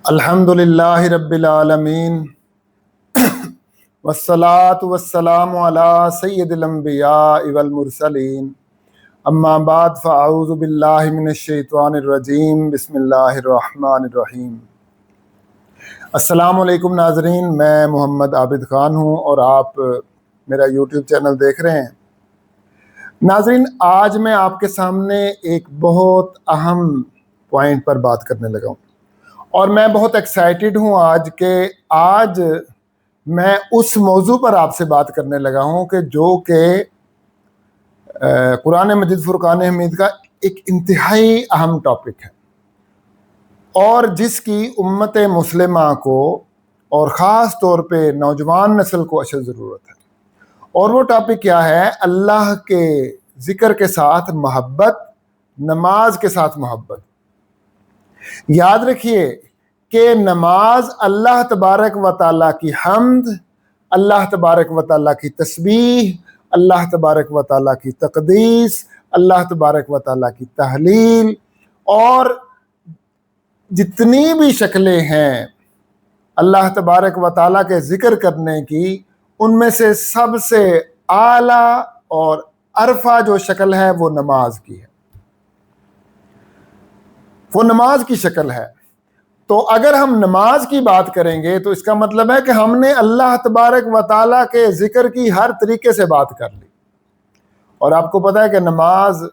الحمدللہ رب العالمین والصلاة والسلام علی سید الانبیاء والمرسلین اما بعد فاعوذ باللہ من الشیطان الرجیم بسم اللہ الرحمن الرحیم۔ السلام علیکم ناظرین، میں محمد عابد خان ہوں اور آپ میرا یوٹیوب چینل دیکھ رہے ہیں۔ ناظرین، آج میں آپ کے سامنے ایک بہت اہم پوائنٹ پر بات کرنے لگا ہوں اور میں بہت ایکسائٹڈ ہوں آج میں اس موضوع پر آپ سے بات کرنے لگا ہوں کہ جو کہ قرآن مجید فرقان حمید کا ایک انتہائی اہم ٹاپک ہے اور جس کی امت مسلمہ کو اور خاص طور پہ نوجوان نسل کو اشد ضرورت ہے۔ اور وہ ٹاپک کیا ہے؟ اللہ کے ذکر کے ساتھ محبت، نماز کے ساتھ محبت۔ یاد رکھیے کہ نماز اللہ تبارک و تعالیٰ کی حمد، اللہ تبارک و تعالیٰ کی تسبیح، اللہ تبارک و تعالیٰ کی تقدیس، اللہ تبارک و تعالیٰ کی تحلیل اور جتنی بھی شکلیں ہیں اللہ تبارک و تعالیٰ کے ذکر کرنے کی، ان میں سے سب سے اعلیٰ اور عرفہ جو شکل ہے وہ نماز کی ہے، وہ نماز کی شکل ہے۔ تو اگر ہم نماز کی بات کریں گے تو اس کا مطلب ہے کہ ہم نے اللہ تبارک و تعالیٰ کے ذکر کی ہر طریقے سے بات کر لی۔ اور آپ کو پتہ ہے کہ نماز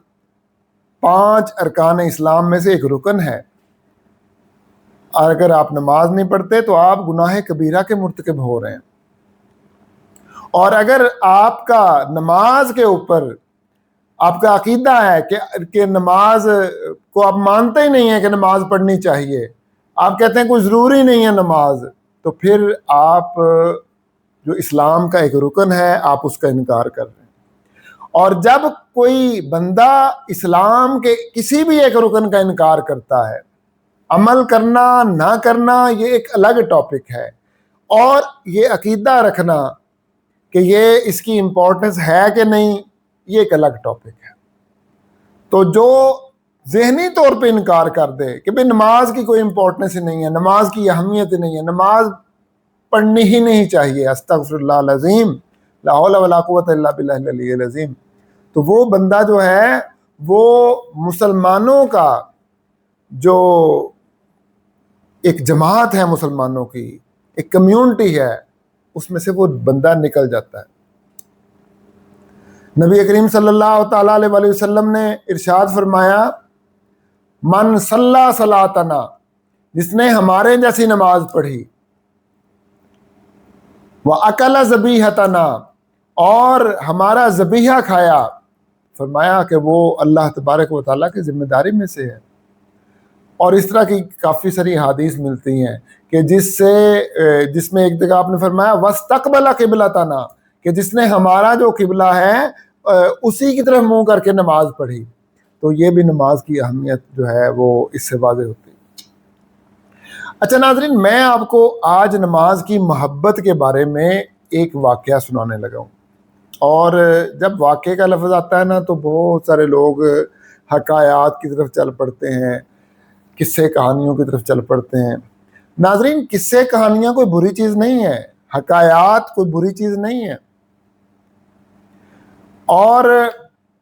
5 ارکان اسلام میں سے ایک رکن ہے، اور اگر آپ نماز نہیں پڑھتے تو آپ گناہ کبیرہ کے مرتکب ہو رہے ہیں۔ اور اگر آپ کا نماز کے اوپر آپ کا عقیدہ ہے کہ نماز کو آپ مانتے ہی نہیں ہیں کہ نماز پڑھنی چاہیے، آپ کہتے ہیں کوئی ضروری نہیں ہے نماز، تو پھر آپ جو اسلام کا ایک رکن ہے آپ اس کا انکار کر رہے ہیں۔ اور جب کوئی بندہ اسلام کے کسی بھی ایک رکن کا انکار کرتا ہے، عمل کرنا نہ کرنا یہ ایک الگ ٹاپک ہے، اور یہ عقیدہ رکھنا کہ یہ اس کی امپورٹنس ہے کہ نہیں یہ ایک الگ ٹاپک ہے۔ تو جو ذہنی طور پہ انکار کر دے کہ بھئی نماز کی کوئی امپورٹنس ہی نہیں ہے، نماز کی اہمیت ہی نہیں ہے، نماز پڑھنی ہی نہیں چاہیے، استغفر اللہ العظیم، لا حول ولا قوت الا باللہ العلی العظیم، تو وہ بندہ جو ہے وہ مسلمانوں کا جو ایک جماعت ہے، مسلمانوں کی ایک کمیونٹی ہے، اس میں سے وہ بندہ نکل جاتا ہے۔ نبی کریم صلی اللہ تعالیٰ علیہ وسلم نے ارشاد فرمایا، من صلی صلاتنا، جس نے ہمارے جیسی نماز پڑھی، وَأَكَلَ ذَبِيحَتَنَا، اور ہمارا ذبیحہ کھایا، فرمایا کہ وہ اللہ تبارک و تعالیٰ کی ذمہ داری میں سے ہے۔ اور اس طرح کی کافی ساری حدیث ملتی ہیں کہ جس میں ایک جگہ آپ نے فرمایا وَاسْتَقْبَلَ قِبْلَتَنَا، کہ جس نے ہمارا جو قبلہ ہے اسی کی طرف منہ کر کے نماز پڑھی، تو یہ بھی نماز کی اہمیت جو ہے وہ اس سے واضح ہوتی ہے۔ اچھا ناظرین، میں آپ کو آج نماز کی محبت کے بارے میں ایک واقعہ سنانے لگا ہوں، اور جب واقعے کا لفظ آتا ہے نا تو بہت سارے لوگ حکایات کی طرف چل پڑتے ہیں، قصے کہانیوں کی طرف چل پڑتے ہیں۔ ناظرین، قصے کہانیاں کوئی بری چیز نہیں ہے، حکایات کوئی بری چیز نہیں ہے، اور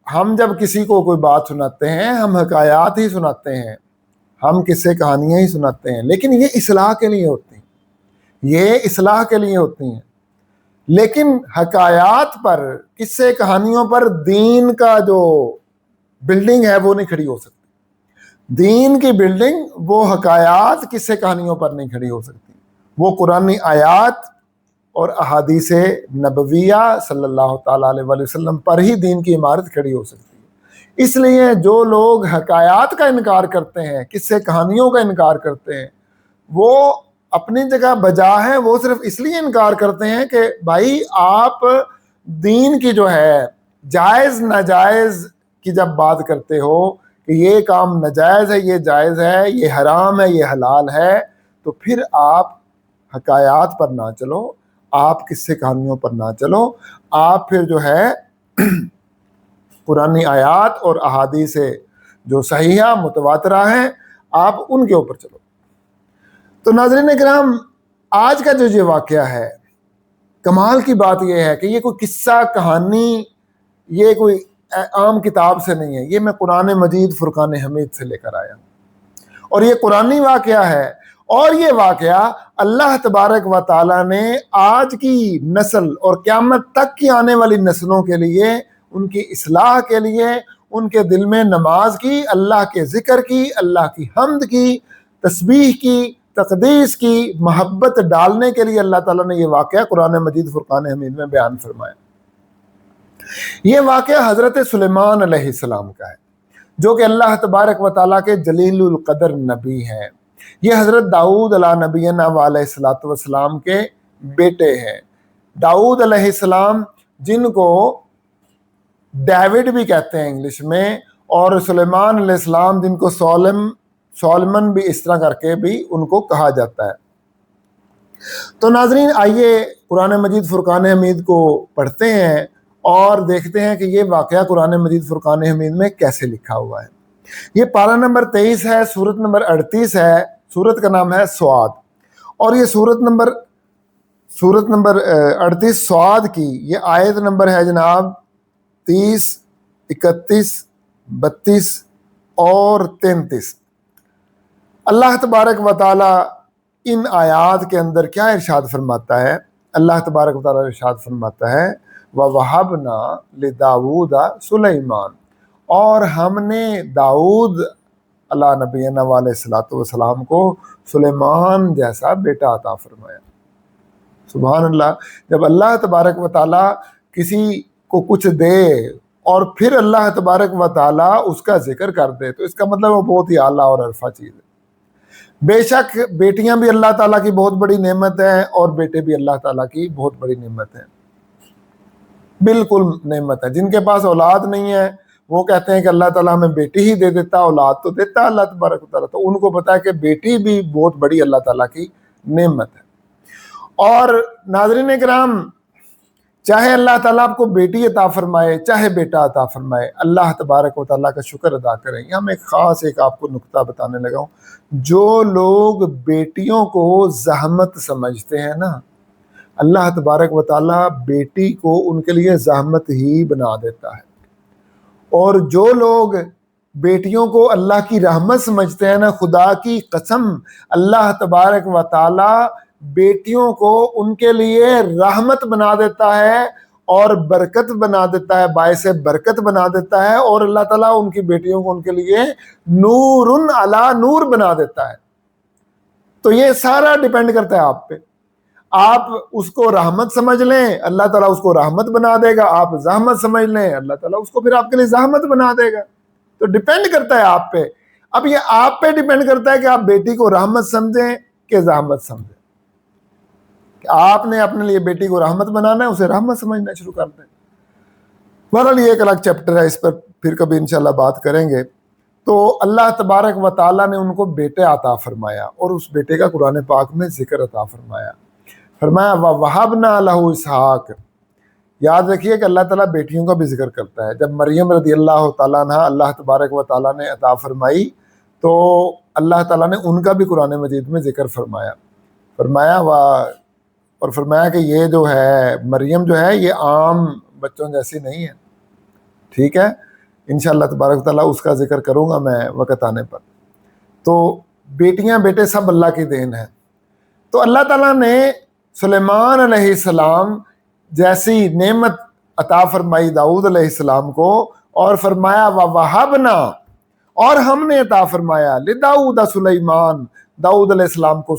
ہم جب کسی کو کوئی بات سناتے ہیں ہم حکایات ہی سناتے ہیں، ہم قصے کہانیاں ہی سناتے ہیں، لیکن یہ اصلاح کے لیے ہوتی ہیں، یہ اصلاح کے لیے ہوتی ہیں۔ لیکن حکایات پر، قصے کہانیوں پر دین کا جو بلڈنگ ہے وہ نہیں کھڑی ہو سکتی۔ دین کی بلڈنگ وہ حکایات قصے کہانیوں پر نہیں کھڑی ہو سکتی، وہ قرآنی آیات اور احادیث نبویہ صلی اللہ تعالیٰ علیہ وسلم پر ہی دین کی عمارت کھڑی ہو سکتی ہے۔ اس لیے جو لوگ حکایات کا انکار کرتے ہیں، قصے کہانیوں کا انکار کرتے ہیں، وہ اپنی جگہ بجا ہیں، وہ صرف اس لیے انکار کرتے ہیں کہ بھائی آپ دین کی جو ہے جائز ناجائز کی جب بات کرتے ہو کہ یہ کام ناجائز ہے، یہ جائز ہے، یہ حرام ہے، یہ حلال ہے، تو پھر آپ حکایات پر نہ چلو، آپ قصے کہانیوں پر نہ چلو، آپ پھر جو ہے قرآنی آیات اور احادیث جو صحیحہ متواترہ ہیں آپ ان کے اوپر چلو۔ تو ناظرین کرام، آج کا جو یہ واقعہ ہے، کمال کی بات یہ ہے کہ یہ کوئی قصہ کہانی، یہ کوئی عام کتاب سے نہیں ہے، یہ میں قرآن مجید فرقان حمید سے لے کر آیا ہوں، اور یہ قرآنی واقعہ ہے، اور یہ واقعہ اللہ تبارک و تعالیٰ نے آج کی نسل اور قیامت تک کی آنے والی نسلوں کے لیے، ان کی اصلاح کے لیے، ان کے دل میں نماز کی، اللہ کے ذکر کی، اللہ کی حمد کی، تسبیح کی، تقدیس کی محبت ڈالنے کے لیے اللہ تعالیٰ نے یہ واقعہ قرآن مجید فرقان حمید میں بیان فرمایا۔ یہ واقعہ حضرت سلیمان علیہ السلام کا ہے، جو کہ اللہ تبارک و تعالیٰ کے جلیل القدر نبی ہیں۔ یہ حضرت داؤد علیہ نبینا علیہ السلام کے بیٹے ہیں۔ داؤد علیہ السلام، جن کو ڈیوڈ بھی کہتے ہیں انگلش میں، اور سلیمان علیہ السلام جن کو سولمن بھی اس طرح کر کے بھی ان کو کہا جاتا ہے۔ تو ناظرین، آئیے قرآن مجید فرقان حمید کو پڑھتے ہیں اور دیکھتے ہیں کہ یہ واقعہ قرآن مجید فرقان حمید میں کیسے لکھا ہوا ہے۔ یہ پارہ نمبر 23 ہے، سورت نمبر 38 ہے، سورت کا نام ہے سواد، اور یہ سورت نمبر 38 سواد کی یہ آیت نمبر ہے جناب 30، 31، 32 اور 33۔ اللہ تبارک و تعالی ان آیات کے اندر کیا ارشاد فرماتا ہے؟ اللہ تبارک و تعالی ارشاد فرماتا ہے وَوَهَبْنَا لِدَاوُودَ سُلَيْمَانَ، اور ہم نے داؤد علیہ نبینا علیہ السلام کو سلیمان جیسا بیٹا عطا فرمایا۔ سبحان اللہ، جب اللہ تبارک و تعالی کسی کو کچھ دے اور پھر اللہ تبارک و تعالی اس کا ذکر کر دے تو اس کا مطلب وہ بہت ہی اعلیٰ اور عرفہ چیز ہے۔ بے شک بیٹیاں بھی اللہ تعالیٰ کی بہت بڑی نعمت ہیں، اور بیٹے بھی اللہ تعالیٰ کی بہت بڑی نعمت ہیں، بالکل نعمت ہے۔ جن کے پاس اولاد نہیں ہے وہ کہتے ہیں کہ اللہ تعالیٰ ہمیں بیٹی ہی دے دیتا، اولاد تو دیتا اللہ تبارک و تعالیٰ، تو ان کو پتا ہے کہ بیٹی بھی بہت بڑی اللہ تعالیٰ کی نعمت ہے۔ اور ناظرین کرام، چاہے اللہ تعالیٰ آپ کو بیٹی عطا فرمائے چاہے بیٹا عطا فرمائے، اللہ تبارک و تعالیٰ کا شکر ادا کریں۔ یہاں میں ایک آپ کو نکتہ بتانے لگا ہوں، جو لوگ بیٹیوں کو زحمت سمجھتے ہیں نا، اللہ تبارک و تعالیٰ بیٹی کو ان کے لیے زحمت ہی بنا دیتا ہے، اور جو لوگ بیٹیوں کو اللہ کی رحمت سمجھتے ہیں نا، خدا کی قسم اللہ تبارک و تعالیٰ بیٹیوں کو ان کے لیے رحمت بنا دیتا ہے اور برکت بنا دیتا ہے، باعث برکت بنا دیتا ہے، اور اللہ تعالیٰ ان کی بیٹیوں کو ان کے لیے نور علی نور بنا دیتا ہے۔ تو یہ سارا ڈیپینڈ کرتا ہے آپ پہ، آپ اس کو رحمت سمجھ لیں اللہ تعالیٰ اس کو رحمت بنا دے گا، آپ زحمت سمجھ لیں اللہ تعالیٰ اس کو پھر آپ کے لیے زحمت بنا دے گا۔ تو ڈیپینڈ کرتا ہے آپ پہ۔ اب یہ آپ پہ ڈیپینڈ کرتا ہے کہ آپ بیٹی کو رحمت سمجھیں کہ زحمت سمجھیں۔ آپ نے اپنے لیے بیٹی کو رحمت بنانا ہے، اسے رحمت سمجھنا شروع کر دیں۔ بہرحال یہ ایک الگ چیپٹر ہے، اس پر پھر کبھی انشاءاللہ بات کریں گے۔ تو اللہ تبارک و تعالیٰ نے ان کو بیٹے عطا فرمایا، اور اس بیٹے کا قرآن پاک میں ذکر عطا فرمایا۔ فرمایا وَوَهَبْنَا لَهُ اسحاق۔ یاد رکھیے کہ اللہ تعالیٰ بیٹیوں کا بھی ذکر کرتا ہے۔ جب مریم رضی اللہ تعالیٰ عنہ اللہ تبارک و تعالیٰ نے عطا فرمائی تو اللہ تعالیٰ نے ان کا بھی قرآن مجید میں ذکر فرمایا اور فرمایا کہ یہ جو ہے مریم جو ہے یہ عام بچوں جیسی نہیں ہے، ٹھیک ہے، انشاءاللہ تبارک و تعالیٰ اس کا ذکر کروں گا میں وقت آنے پر۔ تو بیٹیاں بیٹے سب اللہ کی دین ہے۔ تو اللہ تعالیٰ نے سلیمان علیہ السلام جیسی نعمت عطا فرمائی داؤد علیہ السلام کو، اور فرمایا وَوَهَبْنَا، اور ہم نے عطا فرمایا لداؤد سلیمان، داؤد علیہ السلام کو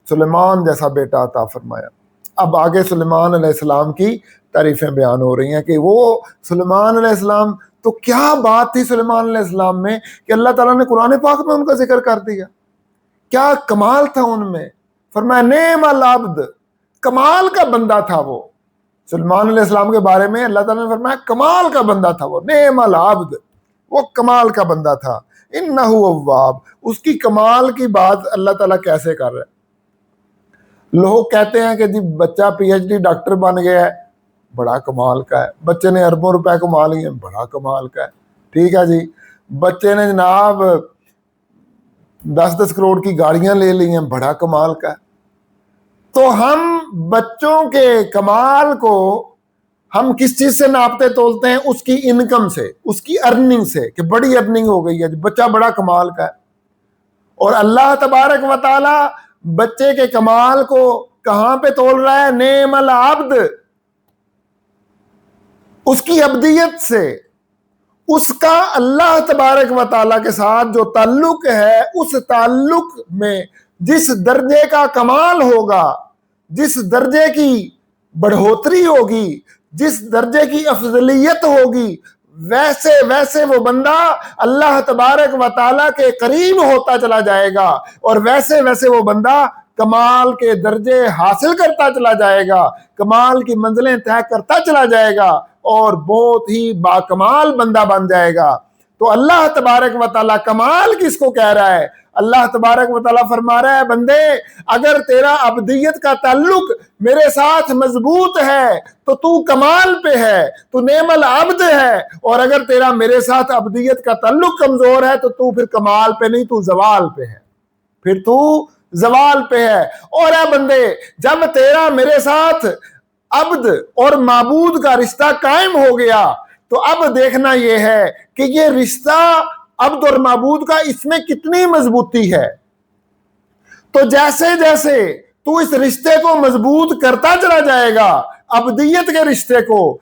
سلیمان جیسا بیٹا عطا فرمایا۔ اب آگے سلیمان علیہ السلام کی تعریفیں بیان ہو رہی ہیں کہ وہ سلیمان علیہ السلام، تو کیا بات تھی سلیمان علیہ السلام میں کہ اللہ تعالیٰ نے قرآن پاک میں ان کا ذکر کر دیا، کیا کمال تھا ان میں۔ فرمایا نعم العبد، کمال کا بندہ تھا وہ۔ سلیمان علیہ السلام کے بارے میں اللہ تعالیٰ نے فرمایا کمال کا بندہ تھا وہ، نعم العبد، وہ کمال کا بندہ تھا، انہ اواب۔ اس کی کمال کی بات اللہ تعالیٰ کیسے کر رہے ہیں؟ لوگ کہتے ہیں کہ جی بچہ پی ایچ ڈی ڈاکٹر بن گیا ہے، بڑا کمال کا ہے، بچے نے اربوں روپے کما لیے، بڑا کمال کا ہے، ٹھیک ہے جی، بچے نے جناب 10-10 کروڑ کی گاڑیاں لے لی ہیں، بڑا کمال کا ہے۔ تو ہم بچوں کے کمال کو ہم کس چیز سے ناپتے تولتے ہیں؟ اس کی انکم سے، اس کی ارننگ سے، کہ بڑی ارننگ ہو گئی ہے، بچہ بڑا کمال کا ہے۔ اور اللہ تبارک و تعالی بچے کے کمال کو کہاں پہ تول رہا ہے؟ نعم العبد، اس کی عبدیت سے، اس کا اللہ تبارک و تعالی کے ساتھ جو تعلق ہے، اس تعلق میں جس درجے کا کمال ہوگا، جس درجے کی بڑھوتری ہوگی، جس درجے کی افضلیت ہوگی، ویسے ویسے وہ بندہ اللہ تبارک و تعالیٰ کے قریب ہوتا چلا جائے گا، اور ویسے ویسے وہ بندہ کمال کے درجے حاصل کرتا چلا جائے گا، کمال کی منزلیں طے کرتا چلا جائے گا، اور بہت ہی باکمال بندہ بن جائے گا۔ تو اللہ تبارک و تعالیٰ کمال کس کو کہہ رہا ہے؟ اللہ تبارک و تعالیٰ فرما رہا ہے، بندے اگر تیرا عبدیت کا تعلق میرے ساتھ مضبوط ہے تو تو کمال پہ ہے، تو نعم العبد ہے، اور اگر تیرا میرے ساتھ عبدیت کا تعلق کمزور ہے تو پھر کمال پہ نہیں، تو زوال پہ ہے، پھر تو زوال پہ ہے۔ اور اے بندے، جب تیرا میرے ساتھ عبد اور معبود کا رشتہ قائم ہو گیا تو اب دیکھنا یہ ہے کہ یہ رشتہ عبد اور معبود کا اس میں کتنی مضبوطی ہے۔ تو جیسے جیسے تو اس رشتے کو مضبوط کرتا چلا جائے گا، عبدیت کے رشتے کو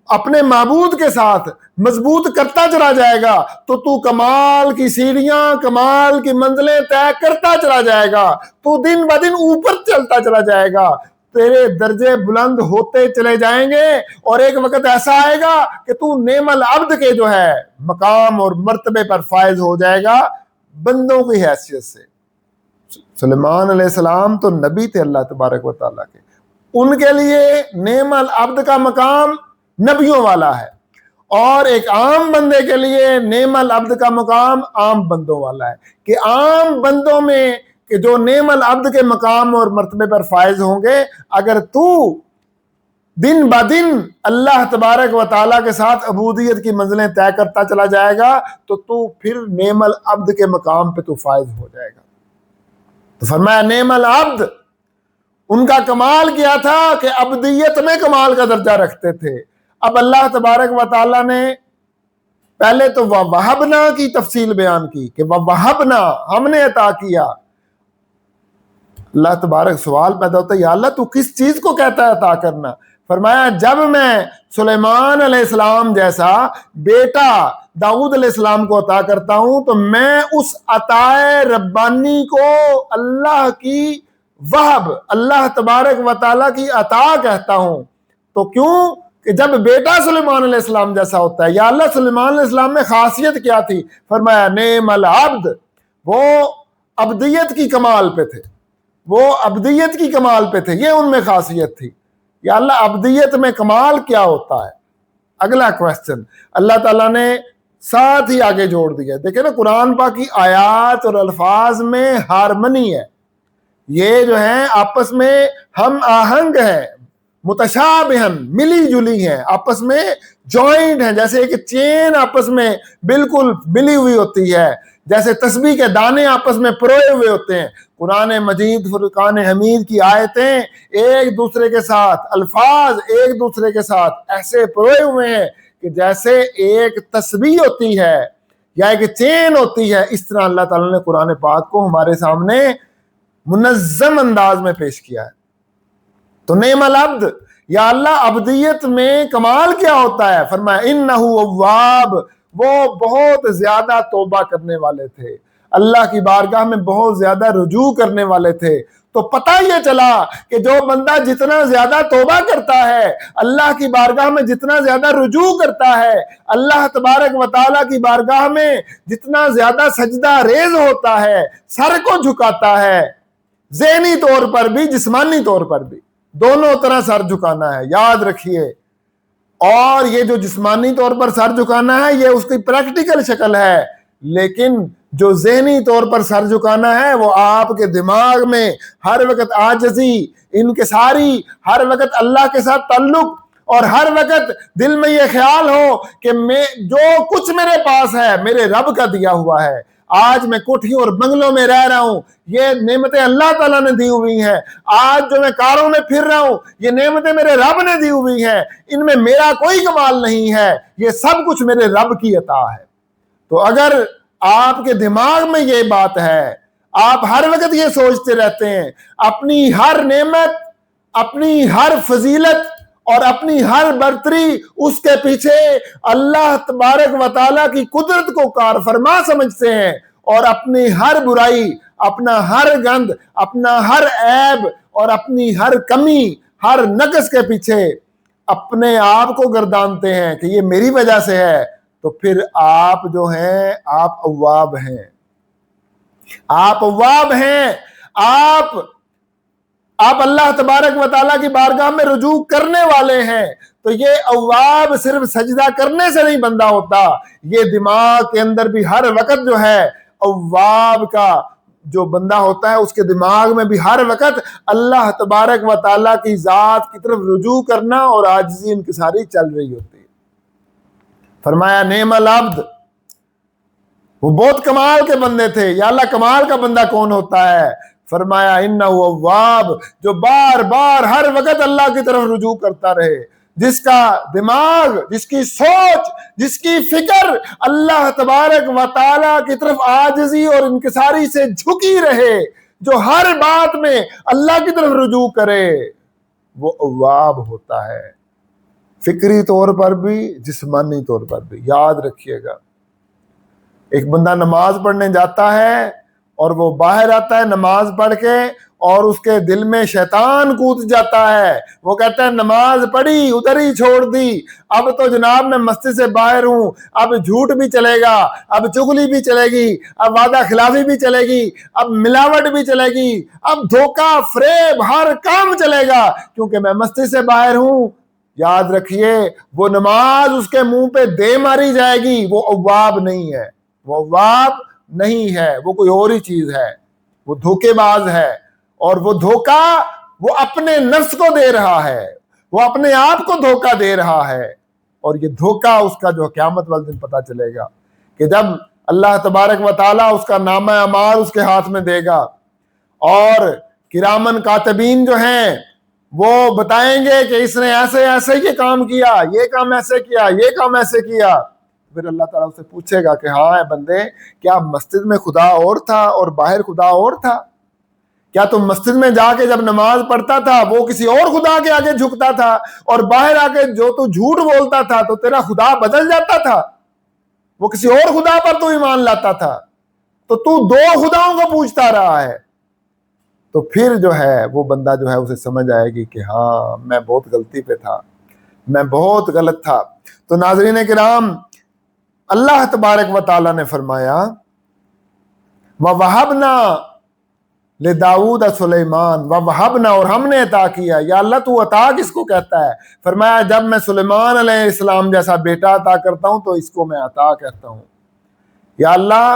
اپنے معبود کے ساتھ مضبوط کرتا چلا جائے گا، تو کمال کی سیڑھیاں، کمال کی منزلیں طے کرتا چلا جائے گا، تو دن بہ دن اوپر چلتا چلا جائے گا، تیرے درجے بلند ہوتے چلے جائیں گے، اور ایک وقت ایسا آئے گا کہ تو نعم العبد کے جو ہے مقام اور مرتبے پر فائز ہو جائے گا بندوں کی حیثیت سے۔ سلیمان علیہ السلام تو نبی تھے اللہ تبارک و تعالیٰ کے، ان کے لیے نعم العبد کا مقام نبیوں والا ہے، اور ایک عام بندے کے لیے نعم العبد کا مقام عام بندوں والا ہے، کہ عام بندوں میں کہ جو نعم العبد کے مقام اور مرتبے پر فائز ہوں گے، اگر تو دن با دن اللہ تبارک و تعالیٰ کے ساتھ عبودیت کی منزلیں طے کرتا چلا جائے گا تو پھر نعم العبد کے مقام پہ تو فائز ہو جائے گا۔ تو فرمایا نعم العبد، ان کا کمال کیا تھا کہ عبدیت میں کمال کا درجہ رکھتے تھے۔ اب اللہ تبارک و تعالیٰ نے پہلے تو وَوَهَبْنَا کی تفصیل بیان کی کہ وَوَهَبْنَا، ہم نے عطا کیا۔ اللہ تبارک سوال پیدا ہوتا ہے، یا اللہ تو کس چیز کو کہتا ہے عطا کرنا؟ فرمایا جب میں سلیمان علیہ السلام جیسا بیٹا داؤد علیہ السلام کو عطا کرتا ہوں تو میں اس عطائے ربانی کو اللہ کی وہب، اللہ تبارک و تعالیٰ کی عطا کہتا ہوں۔ تو کیوں کہ جب بیٹا سلیمان علیہ السلام جیسا ہوتا ہے، یا اللہ سلیمان علیہ السلام میں خاصیت کیا تھی؟ فرمایا نعم العبد، وہ عبدیت کی کمال پہ تھے، وہ عبدیت کی کمال پہ تھے، یہ ان میں خاصیت تھی۔ یا اللہ عبدیت میں کمال کیا ہوتا ہے؟ اگلا کویسچن اللہ تعالیٰ نے ساتھ ہی آگے جوڑ دیا۔ دیکھیں نا، قرآن پاک کی آیات اور الفاظ میں ہارمنی ہے، یہ جو ہیں آپس میں ہم آہنگ ہیں، متشابہن، ملی جلی ہیں، آپس میں جوائنٹ ہیں، جیسے ایک چین آپس میں بالکل ملی ہوئی ہوتی ہے، جیسے تسبیح کے دانے آپس میں پروئے ہوئے ہوتے ہیں۔ قرآن مجید، فرقان حمید کی آیتیں ایک دوسرے کے ساتھ، الفاظ ایک دوسرے کے ساتھ ایسے پروئے ہوئے ہیں کہ جیسے ایک تسبیح ہوتی ہے یا ایک چین ہوتی ہے، اس طرح اللہ تعالیٰ نے قرآن پاک کو ہمارے سامنے منظم انداز میں پیش کیا ہے۔ تو نعم العبد، یا اللہ عبدیت میں کمال کیا ہوتا ہے؟ فرمایا انہ اواب، وہ بہت زیادہ توبہ کرنے والے تھے، اللہ کی بارگاہ میں بہت زیادہ رجوع کرنے والے تھے۔ تو پتہ یہ چلا کہ جو بندہ جتنا زیادہ توبہ کرتا ہے، اللہ کی بارگاہ میں جتنا زیادہ رجوع کرتا ہے، اللہ تبارک و تعالیٰ کی بارگاہ میں جتنا زیادہ سجدہ ریز ہوتا ہے، سر کو جھکاتا ہے، ذہنی طور پر بھی جسمانی طور پر بھی، دونوں طرح سر جھکانا ہے، یاد رکھیے۔ اور یہ جو جسمانی طور پر سر جھکانا ہے یہ اس کی پریکٹیکل شکل ہے، لیکن جو ذہنی طور پر سر جھکانا ہے وہ آپ کے دماغ میں ہر وقت عاجزی، انکساری، ہر وقت اللہ کے ساتھ تعلق، اور ہر وقت دل میں یہ خیال ہو کہ میں جو کچھ میرے پاس ہے میرے رب کا دیا ہوا ہے۔ آج میں کوٹھیوں اور بنگلوں میں رہ رہا ہوں، یہ نعمتیں اللہ تعالیٰ نے دی ہوئی ہیں۔ آج جو میں کاروں میں پھر رہا ہوں، یہ نعمتیں میرے رب نے دی ہوئی ہیں، ان میں میرا کوئی کمال نہیں ہے، یہ سب کچھ میرے رب کی عطا ہے۔ تو اگر آپ کے دماغ میں یہ بات ہے، آپ ہر وقت یہ سوچتے رہتے ہیں اپنی ہر نعمت، اپنی ہر فضیلت اور اپنی ہر برتری اس کے پیچھے اللہ تبارک و تعالیٰ کی قدرت کو کار فرما سمجھتے ہیں، اور اپنی ہر برائی، اپنا ہر گند، اپنا ہر عیب اور اپنی ہر کمی، ہر نقص کے پیچھے اپنے آپ کو گردانتے ہیں کہ یہ میری وجہ سے ہے، تو پھر آپ جو ہیں آپ اواب ہیں، آپ اواب ہیں، آپ اللہ تبارک و تعالیٰ کی بارگاہ میں رجوع کرنے والے ہیں۔ تو یہ اواب صرف سجدہ کرنے سے نہیں بندہ ہوتا، یہ دماغ کے اندر بھی ہر وقت جو ہے اواب کا جو بندہ ہوتا ہے اس کے دماغ میں بھی ہر وقت اللہ تبارک و تعالیٰ کی ذات کی طرف رجوع کرنا اور عاجزی انکساری چل رہی ہوتی ہے۔ فرمایا نعم العبد، وہ بہت کمال کے بندے تھے۔ یا اللہ کمال کا بندہ کون ہوتا ہے؟ فرمایا انہ اواب، جو بار بار ہر وقت اللہ کی طرف رجوع کرتا رہے، جس کا دماغ، جس کی سوچ، جس کی فکر اللہ تبارک و تعالیٰ کی طرف عاجزی اور انکساری سے جھکی رہے، جو ہر بات میں اللہ کی طرف رجوع کرے، وہ اواب ہوتا ہے، فکری طور پر بھی جسمانی طور پر بھی۔ یاد رکھیے گا، ایک بندہ نماز پڑھنے جاتا ہے اور وہ باہر آتا ہے نماز پڑھ کے، اور اس کے دل میں شیطان کود جاتا ہے، وہ کہتا ہے نماز پڑھی ادھر ہی چھوڑ دی، اب تو جناب میں مسجد سے باہر ہوں، اب جھوٹ بھی چلے گا، اب چغلی بھی چلے گی، اب وعدہ خلافی بھی چلے گی، اب ملاوٹ بھی چلے گی، اب دھوکہ فریب ہر کام چلے گا کیونکہ میں مسجد سے باہر ہوں۔ یاد رکھیے وہ نماز اس کے منہ پہ دے ماری جائے گی، وہ اواب نہیں ہے، وہ اواب نہیں ہے، وہ کوئی اور ہی چیز ہے، وہ دھوکے باز ہے، اور وہ دھوکہ وہ اپنے نفس کو دے رہا ہے، وہ اپنے آپ کو دھوکہ دے رہا ہے، اور یہ دھوکہ اس کا جو قیامت والے دن پتہ چلے گا کہ جب اللہ تبارک و تعالیٰ اس کا نامہ اعمال اس کے ہاتھ میں دے گا، اور کرامن کاتبین جو ہیں وہ بتائیں گے کہ اس نے ایسے ایسے یہ کام کیا، یہ کام ایسے کیا، یہ کام ایسے کیا، پھر اللہ تعالیٰ سے پوچھے گا کہ ہاں اے بندے، کیا مسجد میں خدا اور تھا اور باہر خدا اور تھا؟ کیا تم مسجد میں جا کے جب نماز پڑھتا تھا وہ کسی اور خدا کے آگے جھکتا تھا، اور باہر آ کے جو تو جھوٹ بولتا تھا تو تیرا خدا بدل جاتا تھا، وہ کسی اور خدا پر تو ایمان لاتا تھا، تو دو خداؤں کو پوچھتا رہا ہے؟ تو پھر جو ہے وہ بندہ جو ہے اسے سمجھ آئے گی کہ ہاں میں بہت غلطی پہ تھا، میں بہت غلط تھا۔ تو ناظرین کرام، اللہ تبارک و تعالیٰ نے فرمایا وَوَهَبْنَا لِدَاوُودَ سُلَيْمَانَ وَوَهَبْنَا، اور ہم نے عطا کیا۔ یا اللہ تو عطا کس کو کہتا ہے؟ فرمایا جب میں سلیمان علیہ السلام جیسا بیٹا عطا کرتا ہوں تو اس کو میں عطا کہتا ہوں۔ یا اللہ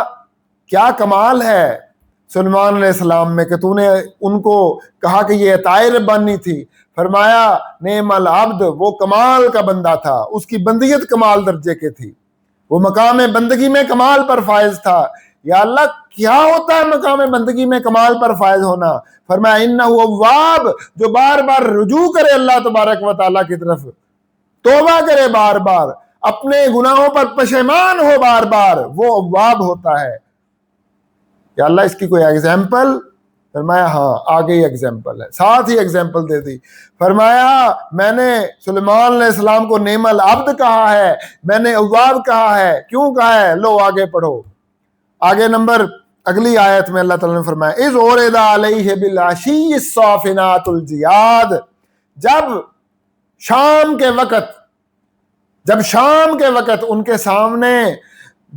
کیا کمال ہے سلیمان علیہ السلام میں کہ تو نے ان کو کہا کہ یہ عطائے ربانی تھی۔ فرمایا نعم العبد، وہ کمال کا بندہ تھا، اس کی بندگیت کمال درجے کی تھی، وہ مقام بندگی میں کمال پر فائز تھا۔ یا اللہ کیا ہوتا ہے مقام بندگی میں کمال پر فائز ہونا؟ فرمایا انہ اواب، جو بار بار رجوع کرے اللہ تبارک و تعالیٰ کی طرف، توبہ کرے بار بار، اپنے گناہوں پر پشیمان ہو بار بار، وہ اواب ہوتا ہے۔ یا اللہ اس کی کوئی ایگزامپل؟ فرمایا ہاں آگے ہی ایگزامپل ہے، ساتھ ہی ایگزامپل دے دی۔ فرمایا میں نے سلیمان علیہ السلام کو نعم العبد کہا ہے، میں نے اواب کہا ہے، کیوں کہا ہے؟ لو آگے پڑھو، آگے نمبر اگلی آیت میں اللہ تعالیٰ نے فرمایا اذ عرض علیہ بالعشی الصافنات الجیاد، جب شام کے وقت ان کے سامنے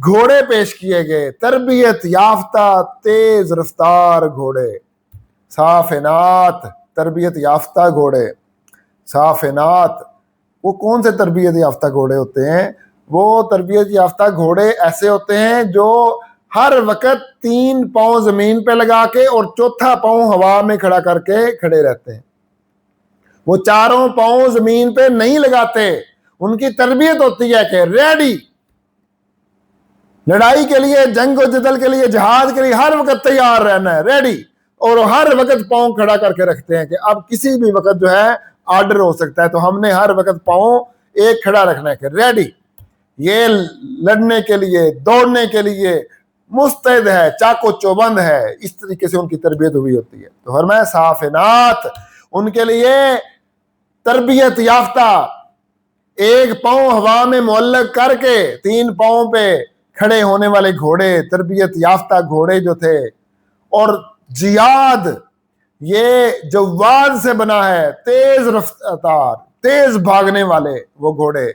گھوڑے پیش کیے گئے، تربیت یافتہ تیز رفتار گھوڑے، صافنات، تربیت یافتہ گھوڑے، صافنات۔ وہ کون سے تربیت یافتہ گھوڑے ہوتے ہیں؟ وہ تربیت یافتہ گھوڑے ایسے ہوتے ہیں جو ہر وقت 3 پاؤں زمین پہ لگا کے اور 4تھا پاؤں ہوا میں کھڑا کر کے کھڑے رہتے ہیں، وہ 4 پاؤں زمین پہ نہیں لگاتے۔ ان کی تربیت ہوتی ہے کہ ریڈی، لڑائی کے لیے، جنگ و جدل کے لیے، جہاد کے لیے ہر وقت تیار رہنا ہے، ریڈی، اور ہر وقت پاؤں کھڑا کر کے رکھتے ہیں کہ اب کسی بھی وقت جو ہے آرڈر ہو سکتا ہے، تو ہم نے ہر وقت پاؤں ایک کھڑا رکھنا ہے کہ ریڈی، یہ لڑنے کے لیے، دوڑنے کے لیے مستعد ہے، چاق و چوبند ہے۔ اس طریقے سے ان کی تربیت ہوئی ہوتی ہے۔ تو فرمایا صافنات، ان کے لیے تربیت یافتہ، ایک پاؤں ہوا میں معلق کر کے 3 پاؤں پہ کھڑے ہونے والے گھوڑے، تربیت یافتہ گھوڑے جو تھے، اور جیاد، یہ جواد سے بنا ہے، تیز رفتار، تیز بھاگنے والے وہ گھوڑے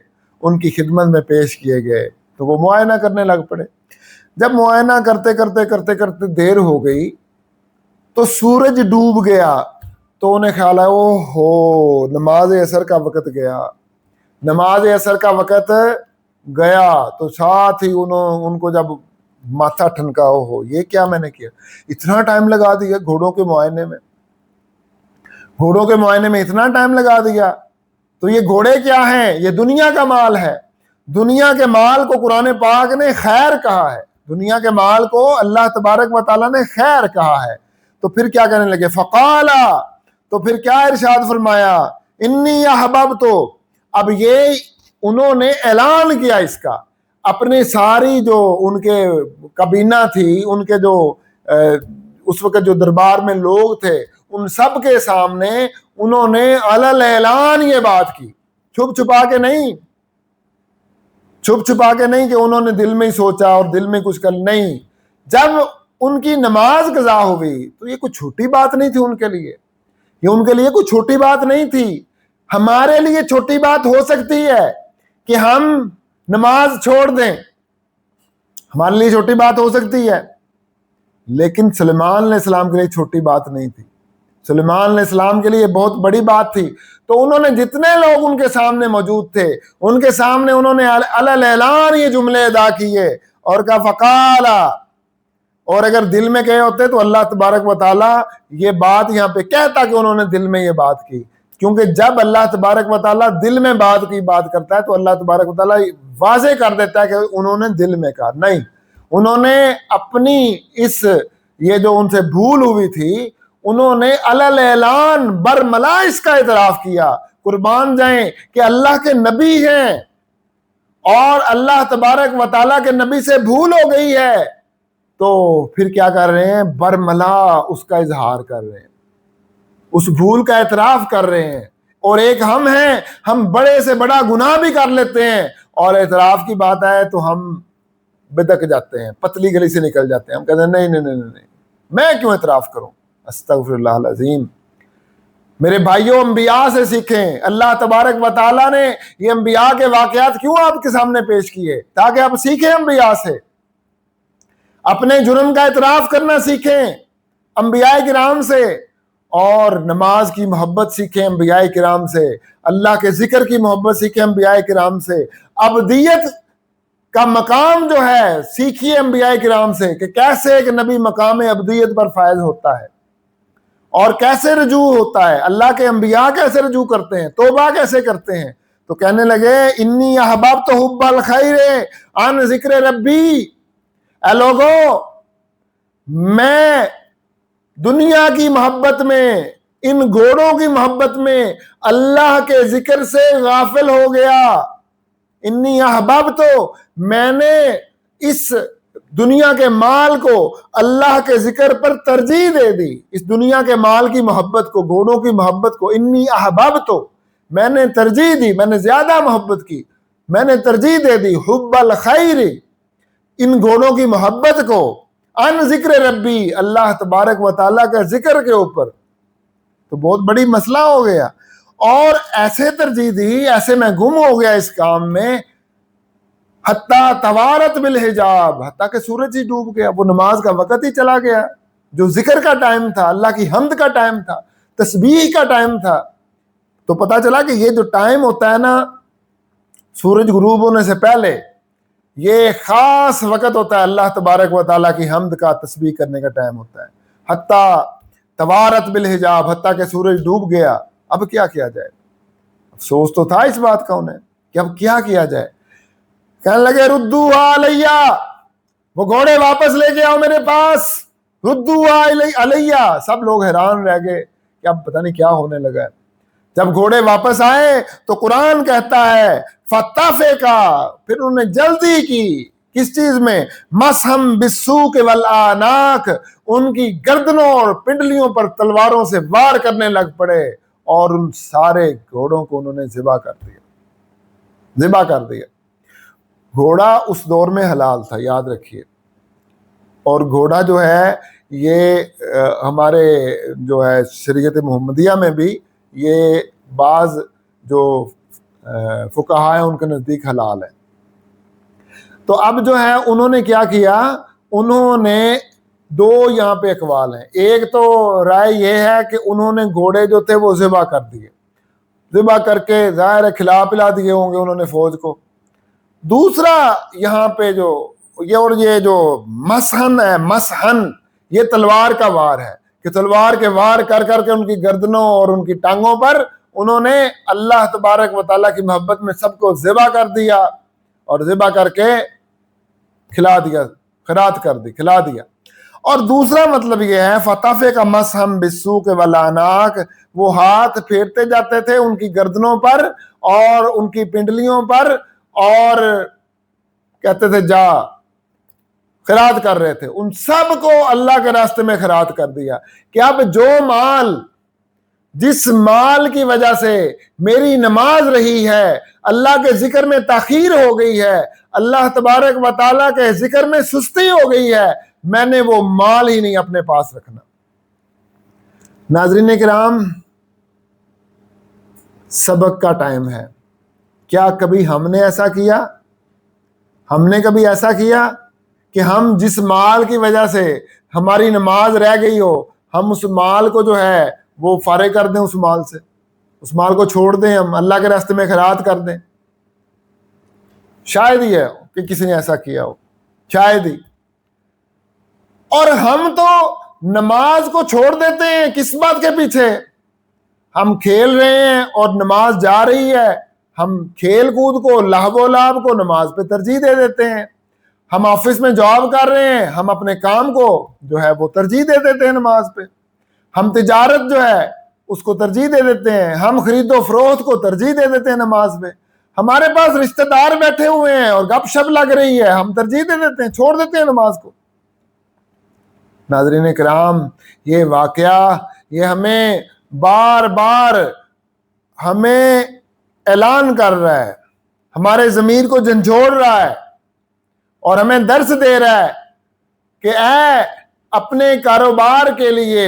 ان کی خدمت میں پیش کیے گئے۔ تو وہ معائنہ کرنے لگ پڑے۔ جب معائنہ کرتے کرتے کرتے کرتے دیر ہو گئی تو سورج ڈوب گیا، تو انہیں خیال ہے او ہو نماز عصر کا وقت گیا، نماز عصر کا وقت گیا۔ تو ساتھ ہی ان کو جب ماتھا ٹھنکا، ہو یہ کیا میں نے کیا، اتنا ٹائم لگا دیا گھوڑوں کے معائنے میں، گھوڑوں کے معائنے میں اتنا ٹائم لگا دیا۔ تو یہ گھوڑے کیا ہیں؟ یہ دنیا کا مال ہے۔ دنیا کے مال کو قرآن پاک نے خیر کہا ہے، دنیا کے مال کو اللہ تبارک و تعالیٰ نے خیر کہا ہے۔ تو پھر کیا کہنے لگے؟ فقالا، تو پھر کیا ارشاد فرمایا؟ انی احببت، اب یہ انہوں نے اعلان کیا اس کا، اپنی ساری جو ان کے کابینہ تھی، ان کے جو اس وقت جو دربار میں لوگ تھے، ان سب کے سامنے انہوں نے علل اعلان یہ بات کی، چھپ چھپا کے نہیں، چھپ چھپا کے نہیں کہ انہوں نے دل میں ہی سوچا اور دل میں کچھ کر، نہیں، جب ان کی نماز قضا ہوئی تو یہ کوئی چھوٹی بات نہیں تھی ان کے لیے، یہ ان کے لیے کوئی چھوٹی بات نہیں تھی۔ ہمارے لیے چھوٹی بات ہو سکتی ہے کہ ہم نماز چھوڑ دیں، ہمارے لیے چھوٹی بات ہو سکتی ہے، لیکن سلیمان علیہ السلام کے لیے چھوٹی بات نہیں تھی، سلیمان علیہ السلام کے لیے بہت بڑی بات تھی۔ تو انہوں نے جتنے لوگ ان کے سامنے موجود تھے، ان کے سامنے انہوں نے علل اعلان یہ جملے ادا کیے اور کہا فقالا، اور اگر دل میں کہے ہوتے تو اللہ تبارک و تعالیٰ یہ بات یہاں پہ کہتا کہ انہوں نے دل میں یہ بات کی، کیونکہ جب اللہ تبارک و تعالیٰ دل میں بات کی بات کرتا ہے تو اللہ تبارک و تعالیٰ واضح کر دیتا ہے کہ انہوں نے دل میں کہا، نہیں، انہوں نے اپنی یہ جو ان سے بھول ہوئی تھی، انہوں نے علل اعلان برملا اس کا اعتراف کیا۔ قربان جائیں کہ اللہ کے نبی ہیں اور اللہ تبارک و تعالیٰ کے نبی سے بھول ہو گئی ہے، تو پھر کیا کر رہے ہیں؟ برملا اس کا اظہار کر رہے ہیں، اس بھول کا اعتراف کر رہے ہیں۔ اور ایک ہم ہیں، ہم بڑے سے بڑا گناہ بھی کر لیتے ہیں، اور اعتراف کی بات آئے تو ہم بدک جاتے ہیں، پتلی گلی سے نکل جاتے ہیں، ہم کہتے ہیں نہیں نہیں نہیں نہیں، میں کیوں اعتراف کروں، استغفر اللہ العظیم۔ میرے بھائیوں، انبیاء سے سیکھیں۔ اللہ تبارک و تعالیٰ نے یہ انبیاء کے واقعات کیوں آپ کے سامنے پیش کیے؟ تاکہ آپ سیکھیں انبیاء سے، اپنے جرم کا اعتراف کرنا سیکھیں انبیاء کرام سے، اور نماز کی محبت سیکھیں انبیاء کرام سے، اللہ کے ذکر کی محبت سیکھیں انبیاء کرام سے، ابدیت کا مقام جو ہے سیکھیے انبیاء کرام سے کہ کیسے ایک نبی مقام ابدیت پر فائز ہوتا ہے اور کیسے رجوع ہوتا ہے، اللہ کے انبیاء کیسے رجوع کرتے ہیں، توبہ کیسے کرتے ہیں۔ تو کہنے لگے انی احببت حب الخیر عن ذکر ربی، اے لوگو میں دنیا کی محبت میں، ان گھوڑوں کی محبت میں اللہ کے ذکر سے غافل ہو گیا۔ انی احببت، میں نے اس دنیا کے مال کو اللہ کے ذکر پر ترجیح دے دی، اس دنیا کے مال کی محبت کو، گھوڑوں کی محبت کو، انی احببت، میں نے ترجیح دی، میں نے زیادہ محبت کی، میں نے ترجیح دے دی حب الخیر، ان گھوڑوں کی محبت کو، ان ذکر ربی، اللہ تبارک و تعالیٰ کا ذکر کے اوپر۔ تو بہت بڑی مسئلہ ہو گیا، اور ایسے ترجیح دی، ایسے میں گم ہو گیا اس کام میں، حتیٰ توارت بالحجاب، حتیٰ کہ سورج ہی ڈوب گیا، وہ نماز کا وقت ہی چلا گیا، جو ذکر کا ٹائم تھا، اللہ کی حمد کا ٹائم تھا، تسبیح کا ٹائم تھا۔ تو پتہ چلا کہ یہ جو ٹائم ہوتا ہے نا سورج غروب ہونے سے پہلے، یہ خاص وقت ہوتا ہے اللہ تبارک و تعالیٰ کی حمد کا، تسبیح کرنے کا ٹائم ہوتا ہے۔ حتیٰ توارت بالحجاب، حتیٰ کہ سورج ڈوب گیا۔ اب کیا کیا جائے؟ افسوس تو تھا اس بات کا انہیں کہ اب کیا کیا جائے۔ کہنے لگے ردوہا علیہ، وہ گھوڑے واپس لے کے آؤ میرے پاس، ردوا علیہ. سب لوگ حیران رہ گئے کہ اب پتہ نہیں کیا ہونے لگا ہے. جب گھوڑے واپس آئے تو قرآن کہتا ہے فتافقا، پھر انہوں نے جلدی کی. کس چیز میں؟ مسحم بالسوق والاعناق، ان کی گردنوں اور پنڈلیوں پر تلواروں سے وار کرنے لگ پڑے، اور ان سارے گھوڑوں کو انہوں نے ذبح کر دیا. گھوڑا اس دور میں حلال تھا، یاد رکھیے. اور گھوڑا جو ہے یہ ہمارے جو ہے شریعت محمدیہ میں بھی یہ بعض جو فقہاء ہیں ان کے نزدیک حلال ہے. تو اب جو ہے انہوں نے کیا کیا، انہوں نے دو یہاں پہ اقوال ہیں. ایک تو رائے یہ ہے کہ انہوں نے گھوڑے جو تھے وہ ذبح کر دیے، ذبح کر کے ظاہر ہے کھلا پلا دیے ہوں گے انہوں نے فوج کو. دوسرا یہاں پہ جو یہ جو مسحن ہے، مسحن یہ تلوار کا وار ہے کہ تلوار کے وار کر کر کے ان کی گردنوں اور ان کی ٹانگوں پر انہوں نے اللہ تبارک و تعالیٰ کی محبت میں سب کو ذبح کر دیا، اور ذبح کر کے کھلا دیا، خیرات کر دی، کھلا دیا. اور دوسرا مطلب یہ ہے فتافے کا مسحم بالسوق والاعناق، وہ ہاتھ پھیرتے جاتے تھے ان کی گردنوں پر اور ان کی پنڈلیوں پر، اور کہتے تھے جا خیرات کر رہے تھے. ان سب کو اللہ کے راستے میں خیرات کر دیا کہ اب جو مال، جس مال کی وجہ سے میری نماز رہی ہے، اللہ کے ذکر میں تاخیر ہو گئی ہے، اللہ تبارک و تعالیٰ کے ذکر میں سستی ہو گئی ہے، میں نے وہ مال ہی نہیں اپنے پاس رکھنا. ناظرین کرام، سبق کا ٹائم ہے. کیا کبھی ہم نے ایسا کیا؟ ہم نے کبھی ایسا کیا کہ ہم جس مال کی وجہ سے ہماری نماز رہ گئی ہو، ہم اس مال کو جو ہے وہ فارغ کر دیں، اس مال سے، اس مال کو چھوڑ دیں، ہم اللہ کے راستے میں خیرات کر دیں؟ شاید ہی ہے کہ کسی نے ایسا کیا ہو، شاید ہی. اور ہم تو نماز کو چھوڑ دیتے ہیں کس بات کے پیچھے؟ ہم کھیل رہے ہیں اور نماز جا رہی ہے، ہم کھیل کود کو، لہو و لعب کو نماز پہ ترجیح دے دیتے ہیں. ہم آفس میں جاب کر رہے ہیں، ہم اپنے کام کو جو ہے وہ ترجیح دے دیتے ہیں نماز پہ. ہم تجارت جو ہے اس کو ترجیح دے دیتے ہیں، ہم خرید و فروخت کو ترجیح دے دیتے ہیں نماز پہ. ہمارے پاس رشتہ دار بیٹھے ہوئے ہیں اور گپ شپ لگ رہی ہے، ہم ترجیح دے دیتے ہیں، چھوڑ دیتے ہیں نماز کو. ناظرین کرام، یہ واقعہ یہ ہمیں بار بار ہمیں اعلان کر رہا ہے، ہمارے ضمیر کو جھنجھوڑ رہا ہے اور ہمیں درس دے رہا ہے کہ اے اپنے کاروبار کے لیے،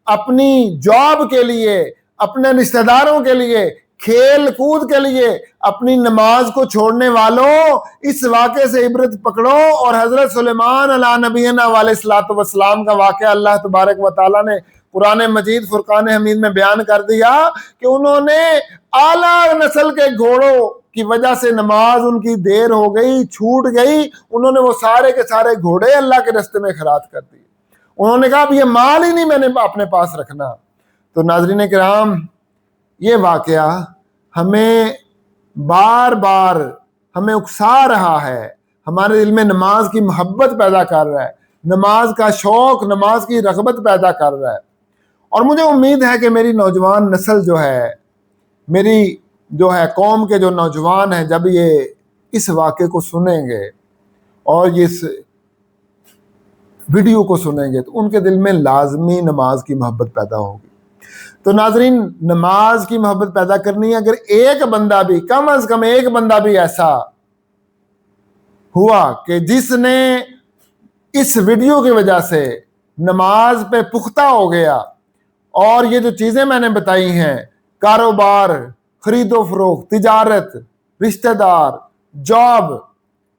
اپنی جاب کے لیے، اپنے رشتہ داروں کے لیے، کھیل کود کے لیے اپنی نماز کو چھوڑنے والوں، اس واقعے سے عبرت پکڑو. اور حضرت سلیمان علیہ نبینا علیہ الصلوۃ والسلام کا واقعہ اللہ تبارک و تعالیٰ نے قرآن مجید فرقان حمید میں بیان کر دیا کہ انہوں نے اعلیٰ نسل کے گھوڑوں کی وجہ سے نماز ان کی دیر ہو گئی، چھوٹ گئی، انہوں نے وہ سارے کے سارے گھوڑے اللہ کے راستے میں خیرات کر دیے. انہوں نے کہا اب یہ مال ہی نہیں میں نے اپنے پاس رکھنا. تو ناظرین کرام، یہ واقعہ ہمیں بار بار ہمیں اکسا رہا ہے، ہمارے دل میں نماز کی محبت پیدا کر رہا ہے، نماز کا شوق، نماز کی رغبت پیدا کر رہا ہے. اور مجھے امید ہے کہ میری نوجوان نسل جو ہے، میری جو ہے قوم کے جو نوجوان ہیں، جب یہ اس واقعے کو سنیں گے اور اس ویڈیو کو سنیں گے تو ان کے دل میں لازمی نماز کی محبت پیدا ہوگی. تو ناظرین، نماز کی محبت پیدا کرنی ہے. اگر ایک بندہ بھی، کم از کم ایک بندہ بھی ایسا ہوا کہ جس نے اس ویڈیو کی وجہ سے نماز پہ پختہ ہو گیا، اور یہ جو چیزیں میں نے بتائی ہیں، کاروبار، خرید و فروخت، تجارت، رشتہ دار، جاب،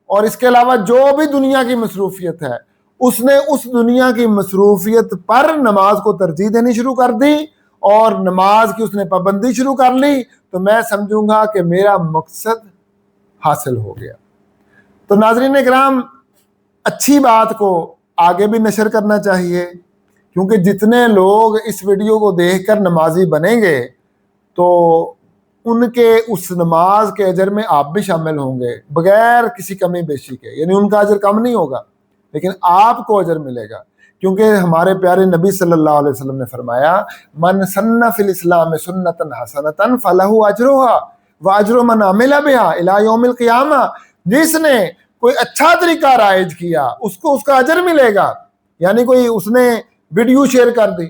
اور اس کے علاوہ جو بھی دنیا کی مصروفیت ہے، اس نے اس دنیا کی مصروفیت پر نماز کو ترجیح دینی شروع کر دی اور نماز کی اس نے پابندی شروع کر لی، تو میں سمجھوں گا کہ میرا مقصد حاصل ہو گیا. تو ناظرین کرام، اچھی بات کو آگے بھی نشر کرنا چاہیے، کیونکہ جتنے لوگ اس ویڈیو کو دیکھ کر نمازی بنیں گے تو ان کے اس نماز کے اجر میں آپ بھی شامل ہوں گے بغیر کسی کمی بیشی کے، یعنی ان کا اجر کم نہیں ہوگا. لیکن آپ کو اجر ملے گا، کیونکہ ہمارے پیارے نبی صلی اللہ علیہ وسلم نے فرمایا من سن فی الاسلام سنتا حسنتا فلہ اجرھا واجر من عمل بھا الی یوم القیامہ، جس نے کوئی اچھا طریقہ رائج کیا اس کو اس کا اجر ملے گا، یعنی کوئی اس نے ویڈیو شیئر کر دی،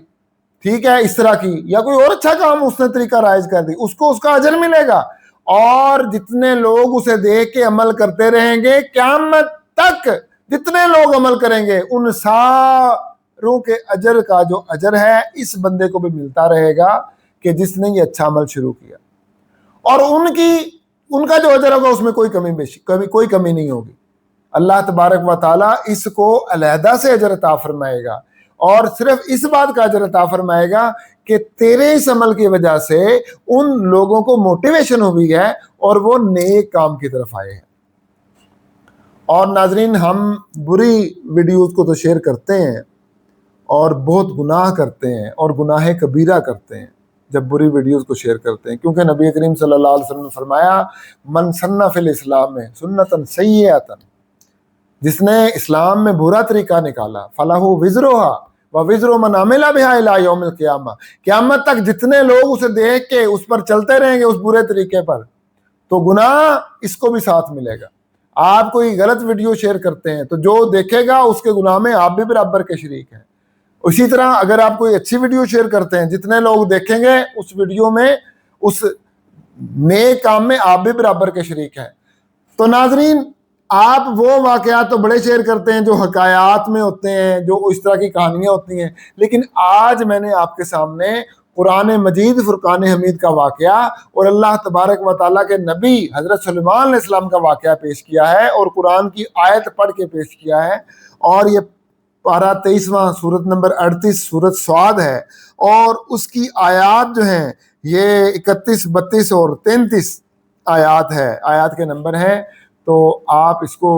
ٹھیک ہے، اس طرح کی، یا کوئی اور اچھا کام اس نے طریقہ رائج کر دی، اس کو اس کا اجر ملے گا، اور جتنے لوگ اسے دیکھ کے عمل کرتے رہیں گے قیامت تک، جتنے لوگ عمل کریں گے ان ساروں کے اجر کا جو اجر ہے اس بندے کو بھی ملتا رہے گا کہ جس نے یہ اچھا عمل شروع کیا، اور ان کا جو اجر ہوگا اس میں کوئی کمی نہیں ہوگی۔ اللہ تبارک و تعالیٰ اس کو علیحدہ سے اجر عطا فرمائے گا، اور صرف اس بات کا اجر عطا فرمائے گا کہ تیرے اس عمل کی وجہ سے ان لوگوں کو موٹیویشن ہوئی ہے اور وہ نیک کام کی طرف آئے ہیں۔ اور ناظرین، ہم بری ویڈیوز کو تو شیئر کرتے ہیں اور بہت گناہ کرتے ہیں اور گناہ کبیرہ کرتے ہیں جب بری ویڈیوز کو شیئر کرتے ہیں، کیونکہ نبی کریم صلی اللہ علیہ وسلم نے فرمایا من سن فی الاسلام میں سنتا سیئتا، جس نے اسلام میں برا طریقہ نکالا فلہ وزرھا ووزر من عمل بھا الی یوم القیامہ، قیامت تک جتنے لوگ اسے دیکھ کے اس پر چلتے رہیں گے اس برے طریقے پر، تو گناہ اس کو بھی ساتھ ملے گا۔ آپ کوئی غلط ویڈیو شیئر کرتے ہیں تو جو دیکھے گا اس کے گناہ میں آپ بھی برابر کے شریک ہیں۔ اسی طرح اگر آپ کوئی اچھی ویڈیو شیئر کرتے ہیں، جتنے لوگ دیکھیں گے اس ویڈیو میں، اس نیک کام میں آپ بھی برابر کے شریک ہیں۔ تو ناظرین، آپ وہ واقعات تو بڑے شیئر کرتے ہیں جو حکایات میں ہوتے ہیں، جو اس طرح کی کہانیاں ہوتی ہیں، لیکن آج میں نے آپ کے سامنے قرآن مجید فرقان حمید کا واقعہ اور اللہ تبارک و تعالیٰ کے نبی حضرت سلیمان علیہ السلام کا واقعہ پیش کیا ہے، اور قرآن کی آیت پڑھ کے پیش کیا ہے، اور یہ پارہ 23واں سورت نمبر 38 سورت صاد ہے، اور اس کی آیات جو ہیں یہ 31، 32 اور 33 آیات ہے، آیات کے نمبر ہیں۔ تو آپ اس کو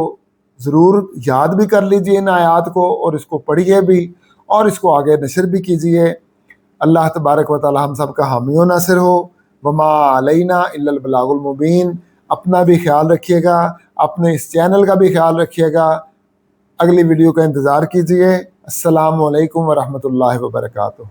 ضرور یاد بھی کر لیجئے ان آیات کو، اور اس کو پڑھیے بھی، اور اس کو آگے نشر بھی کیجئے۔ اللہ تبارک و تعالی ہم سب کا حامی و ناصر ہو۔ وما علینا الا البلاغ المبین۔ اپنا بھی خیال رکھیے گا، اپنے اس چینل کا بھی خیال رکھیے گا۔ اگلی ویڈیو کا انتظار کیجئے۔ السلام علیکم ورحمۃ اللہ وبرکاتہ۔